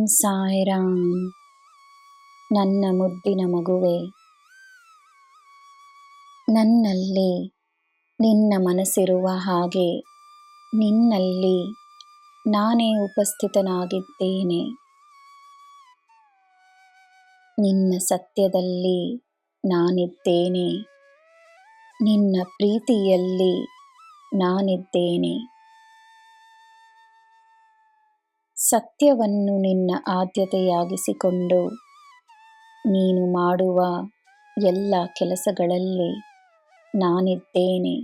ಸಾಯಿರಾಮ್. ನನ್ನ ಮುದ್ದಿನ ಮಗುವೆ, ನನ್ನಲ್ಲಿ ನಿನ್ನ ಮನಸ್ಸಿರುವ ಹಾಗೆ ನಿನ್ನಲ್ಲಿ ನಾನೇ ಉಪಸ್ಥಿತನಾಗಿದ್ದೇನೆ. ನಿನ್ನ ಸತ್ಯದಲ್ಲಿ ನಾನಿದ್ದೇನೆ, ನಿನ್ನ ಪ್ರೀತಿಯಲ್ಲಿ ನಾನಿದ್ದೇನೆ. ಸತ್ಯವನ್ನು ನಿನ್ನ ಆದ್ಯತೆಯಾಗಿಸಿಕೊಂಡು ನೀನು ಮಾಡುವ ಎಲ್ಲ ಕೆಲಸಗಳಲ್ಲಿ ನಾನಿದ್ದೇನೆ.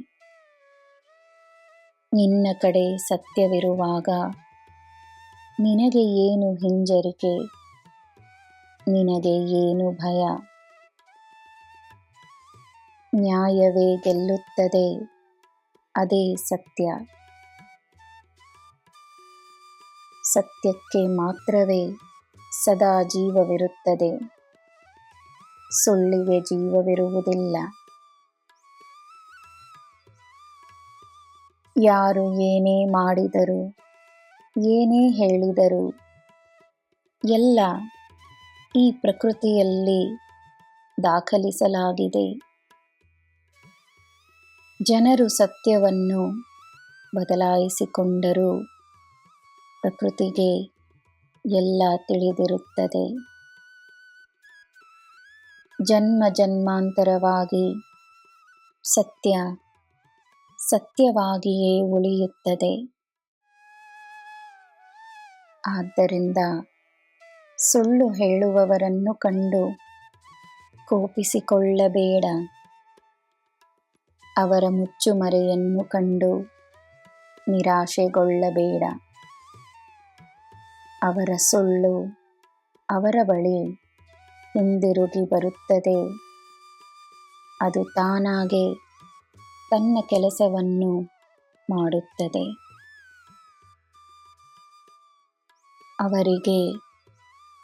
ನಿನ್ನ ಕಡೆ ಸತ್ಯವಿರುವಾಗ ನಿನಗೆ ಏನು ಹಿಂಜರಿಕೆ, ನಿನಗೆ ಏನು ಭಯ? ನ್ಯಾಯವೇ ಗೆಲ್ಲುತ್ತದೆ, ಅದೇ ಸತ್ಯ. ಸತ್ಯಕ್ಕೆ ಮಾತ್ರವೇ ಸದಾ ಜೀವವಿರುತ್ತದೆ, ಸುಳ್ಳಿಗೆ ಜೀವವಿರುವುದಿಲ್ಲ. ಯಾರು ಏನೇ ಮಾಡಿದರು, ಏನೇ ಹೇಳಿದರು, ಎಲ್ಲ ಈ ಪ್ರಕೃತಿಯಲ್ಲಿ ದಾಖಲಿಸಲಾಗಿದೆ. ಜನರು ಸತ್ಯವನ್ನು ಬದಲಾಯಿಸಿಕೊಂಡರೂ ಪ್ರಕೃತಿಗೆ ಎಲ್ಲ ತಿಳಿದಿರುತ್ತದೆ. ಜನ್ಮ ಜನ್ಮಾಂತರವಾಗಿ ಸತ್ಯ ಸತ್ಯವಾಗಿಯೇ ಉಳಿಯುತ್ತದೆ. ಆದ್ದರಿಂದ ಸುಳ್ಳು ಹೇಳುವವರನ್ನು ಕಂಡು ಕೋಪಿಸಿಕೊಳ್ಳಬೇಡ. ಅವರ ಮುಚ್ಚುಮರೆಯನ್ನು ಕಂಡು ನಿರಾಶೆಗೊಳ್ಳಬೇಡ. ಅವರ ಸುಳ್ಳು ಅವರ ಬಳಿ ಹಿಂದಿರುಗಿ ಬರುತ್ತದೆ. ಅದು ತಾನಾಗೇ ತನ್ನ ಕೆಲಸವನ್ನು ಮಾಡುತ್ತದೆ. ಅವರಿಗೆ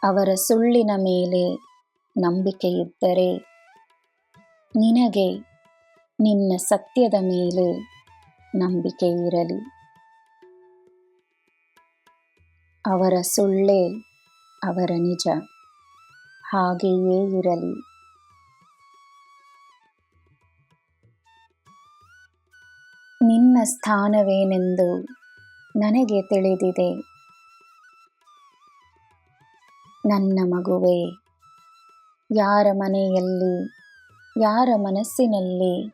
ಅವರ ಸುಳ್ಳಿನ ಮೇಲೆ ನಂಬಿಕೆಯಿದ್ದರೆ ನಿನಗೆ ನಿನ್ನ ಸತ್ಯದ ಮೇಲೆ ನಂಬಿಕೆ ಇರಲಿ. ಅವರ ಸುಳ್ಳೇ ಅವರ ನಿಜ, ಹಾಗೆಯೇ ಇರಲಿ. ನಿನ್ನ ಸ್ಥಾನವೇನೆಂದು ನನಗೆ ತಿಳಿದಿದೆ. ನನ್ನ ಮಗುವೇ, ಯಾರ ಮನೆಯಲ್ಲಿ, ಯಾರ ಮನಸ್ಸಿನಲ್ಲಿ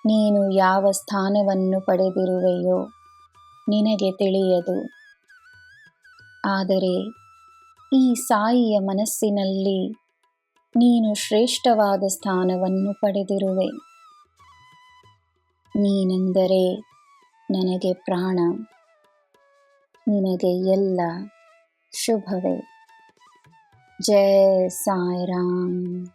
ನೀನು ಯಾವ ಸ್ಥಾನವನ್ನು ಪಡೆದಿರುವೆಯೋ ನಿನಗೆ ತಿಳಿಯದು. ಆದರೆ ಈ ಸಾಯಿಯ ಮನಸ್ಸಿನಲ್ಲಿ ನೀನು ಶ್ರೇಷ್ಠವಾದ ಸ್ಥಾನವನ್ನು ಪಡೆದಿರುವೆ. ನೀನೆಂದರೆ ನನಗೆ ಪ್ರಾಣ. ನಿನಗೆ ಎಲ್ಲ ಶುಭವೇ. ಜೈ ಸಾಯಿರಾಮ್.